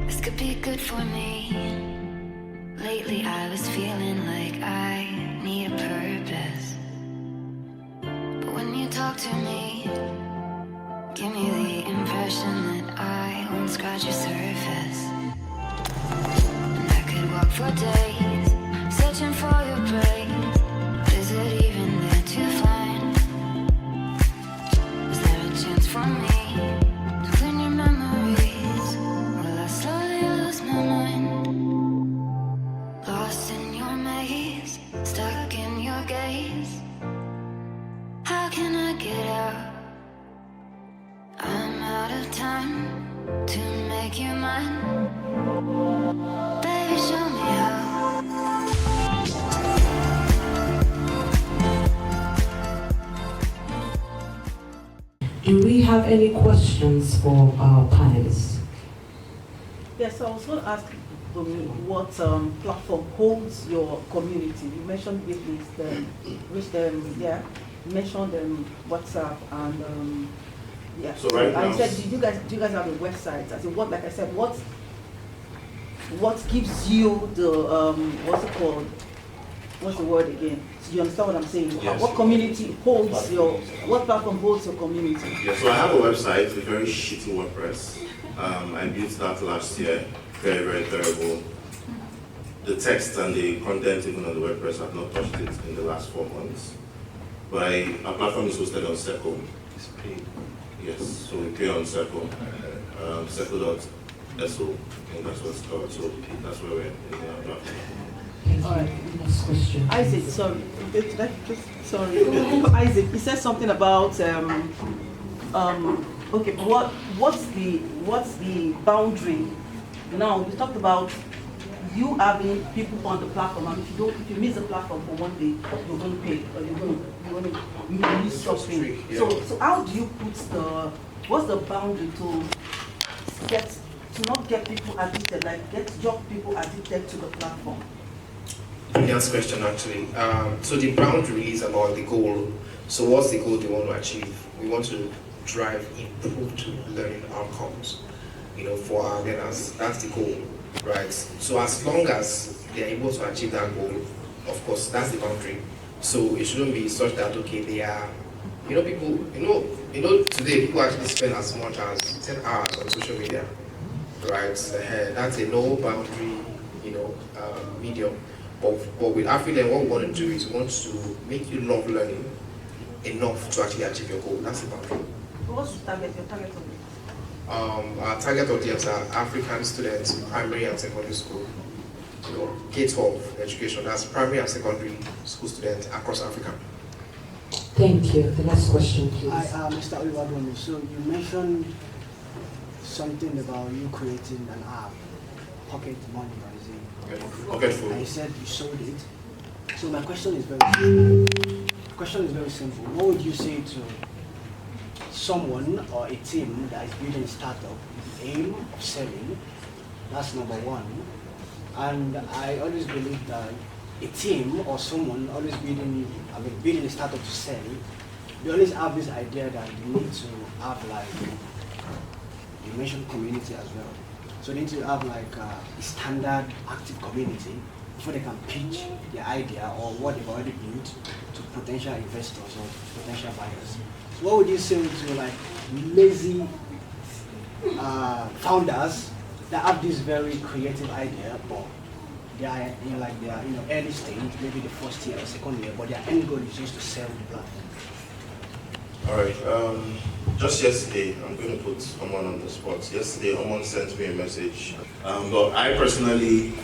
This could be good for me. Lately I was feeling like I need a purpose. But when you talk to me, give me the impression that I won't scratch your surface. And I could walk for days, searching for your praise. Is it even there to find? Is there a chance for me to win your memories? Will I slowly lose my mind? Lost in your maze, stuck in your gaze. How can I get out? I'm out of time to make you mine. Baby, show me how. Do we have any questions for our panelists? Yes, I was going to ask what platform holds your community. You mentioned you mentioned WhatsApp and yeah. So right now, I said, do you guys have a website? I said, what? Like I said, what gives you the what's it called? What's the word again? So you understand what I'm saying? Yes. What community holds what platform holds your community? Yeah, so I have a website, a very shitty WordPress. I built that last year. Very, very terrible. The text and the content even on the WordPress, I've not touched it in the last 4 months. But our platform is hosted on Circle. It's paid. Yes, so we pay on Circle. Circle.so, I think that's what's called. So that's where we're in the platform. All right, next question. Isaac, sorry. Isaac, you said something about okay, what's the boundary? Now you talked about you having people on the platform, and if you miss the platform for one day, you're going to pay, or you're going to miss something. Yeah. So how do you put what's the boundary to not get people addicted, like get young people addicted to the platform? Brilliant question, actually. So the boundary is about the goal. So what's the goal they want to achieve? We want to drive improved learning outcomes, for our learners. That's the goal, right? So as long as they're able to achieve that goal, of course, that's the boundary. So it shouldn't be such that, okay, they are, people, today people actually spend as much as 10 hours on social media, right? That's a low boundary, medium. But with African, what we want to do is we want to make you love learning enough to actually achieve your goal. That's the boundary. What's your target audience? Our target audience are African students, primary and secondary school. K-12 education, that's primary and secondary school students across Africa. Thank you. The next question, please. Hi, Mr. Oluwabunmi. So you mentioned something about you creating an app, Pocket Money, or is it? Pocket Food. And you said you sold it. So my question is very simple. What would you say to someone or a team that is building a startup with the aim of selling? That's number one. And I always believe that a team or someone always building a startup to sell, they always have this idea that they need to have, like, you mentioned community as well. So they need to have like a standard active community before they can pitch their idea or what they've already built to potential investors or potential buyers. So what would you say to like lazy founders that have this very creative idea, but they are early stage, maybe the first year or second year, but their end goal is just to sell the platform? All right. Just yesterday, I'm going to put Oman on the spot. Yesterday, Oman sent me a message. But I personally,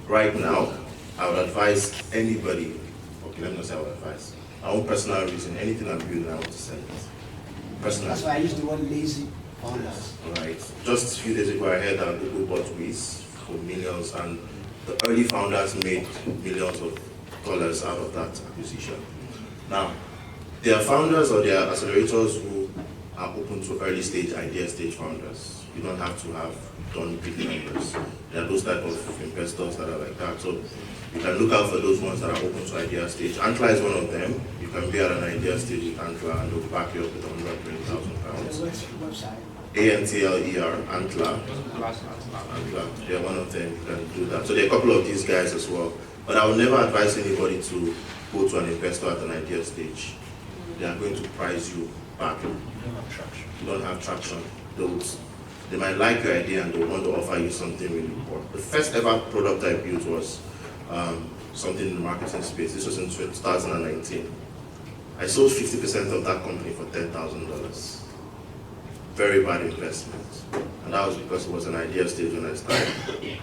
right now, I would advise anybody. Okay, let me not say I would advise. My own personal reason, anything I'm doing, I want to sell it. Personally. That's why I use the word lazy founders. Right. Just a few days ago, I heard that Google bought Wiz for millions, and the early founders made millions of dollars out of that acquisition. Now, there are founders or there are accelerators who are open to early stage, idea stage founders. You don't have to have done big numbers. There are those type of investors that are like that. So you can look out for those ones that are open to idea stage. Antler is one of them. You can be at an idea stage with Antler and they'll back you up with £120,000. Website. ANTLER, Antler. Antler. They're one of them. You can do that. So there are a couple of these guys as well. But I would never advise anybody to go to an investor at an idea stage. They are going to price you back. You don't have traction. They might like your idea and they want to offer you something really poor. The first ever product I built was something in the marketing space. This was in 2019. I sold 50% of that company for $10,000. Very bad investment. And that was because it was an idea stage when I started.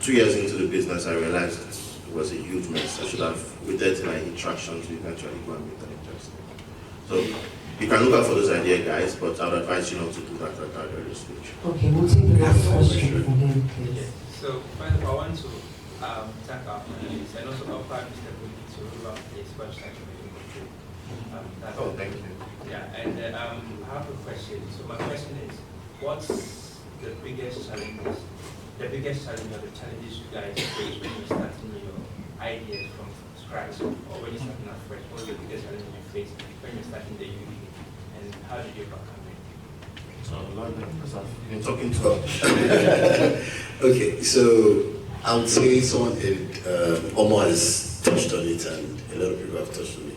2 years into the business, I realized it was a huge mess. I should have waited till I hit traction to eventually go and meet an investor. So you can look out for those idea guys, but I would advise you not to do that at that early stage. Okay, we'll take the last question from him, please. So, first of all, I want to thank our panelists and also offer Mr. Budi to run his website. Thank you. Yeah, and I have a question. So my question is, what's the biggest challenges or the challenges you guys face when you're starting your ideas from scratch or when you're starting out fresh? What's the biggest challenge you face when you're starting the UV and how did you overcome it? So, a lot of them, because I've been talking to Okay, so I would say someone, Omar has touched on it and a lot of people have touched on it.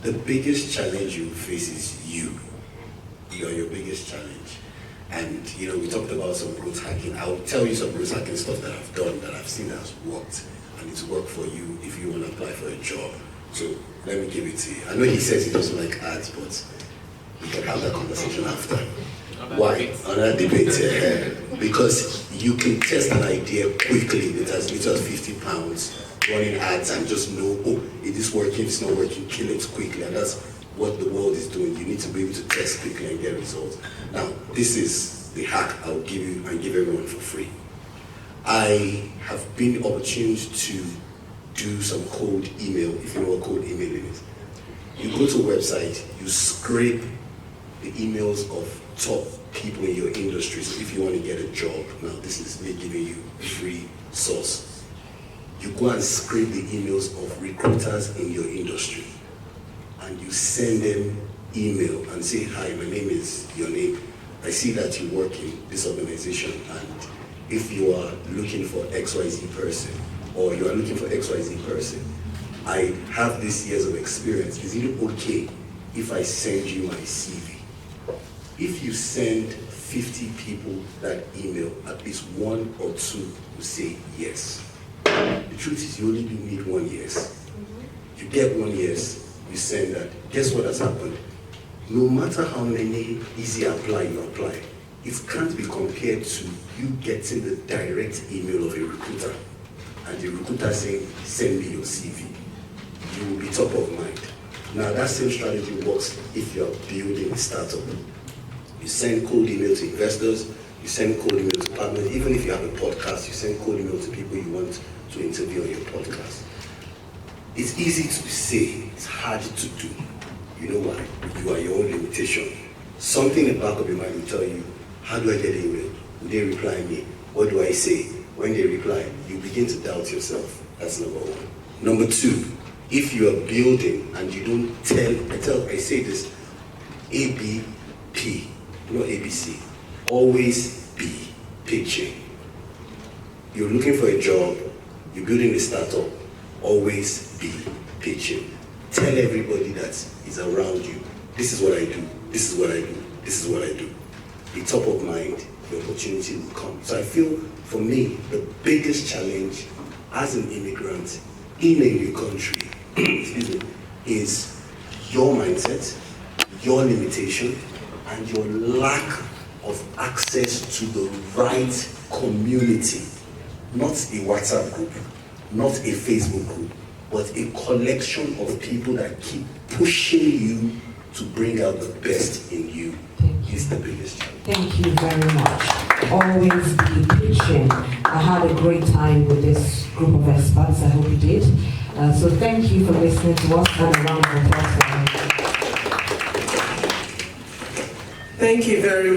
The biggest challenge you face is you. You are your biggest challenge. And, you know, we talked about some growth hacking. I will tell you some growth hacking stuff that I've done that I've seen has worked. And it's worked for you if you want to apply for a job. So let me give it to you. I know he says he doesn't like ads, but we can have that conversation after. Why? Another debate. Because you can test an idea quickly with as little as £50, running ads and just know, oh, it is working, it's not working, kill it quickly. And that's what the world is doing. You need to be able to test quickly and get results. Now, this is the hack I'll give you and give everyone for free. I have been opportuned to do some cold email, if you know what cold emailing is. You go to a website, you scrape the emails of top people in your industry. So if you want to get a job, now this is me giving you a free source. You go and scrape the emails of recruiters in your industry and you send them email and say, hi, my name is your name. I see that you work in this organization and if you are looking for XYZ person or you are looking for XYZ person, I have this years of experience. Is it okay if I send you my CV? If you send 50 people that email, at least 1 or 2 will say yes. The truth is you only do need 1 yes. You get 1 yes, you send that. Guess what has happened? No matter how many easy apply you apply, it can't be compared to you getting the direct email of a recruiter and the recruiter saying, send me your CV. You will be top of mind. Now that same strategy works if you're building a startup. You send cold email to investors, you send cold email to partners. Even if you have a podcast, you send cold email to people you want to interview on your podcast. It's easy to say, it's hard to do. You know why? You are your own limitation. Something in the back of your mind will tell you, how do I get an email? Will they reply me? What do I say? When they reply, you begin to doubt yourself. That's number 1. Number 2, if you are building and you don't I say this, ABP, not ABC, always be pitching. You're looking for a job, you're building a startup, always be pitching. Tell everybody that is around you, this is what I do, this is what I do, this is what I do. Be top of mind, the opportunity will come. So I feel, for me, the biggest challenge as an immigrant in a new country excuse me, is your mindset, your limitation, and your lack of access to the right community. Not a WhatsApp group, not a Facebook group, but a collection of people that keep pushing you to bring out the best in you is the biggest challenge. Thank you very much. Always be pitching. I had a great time with this group of experts. I hope you did. So thank you for listening to us and a round of applause. Thank you very much.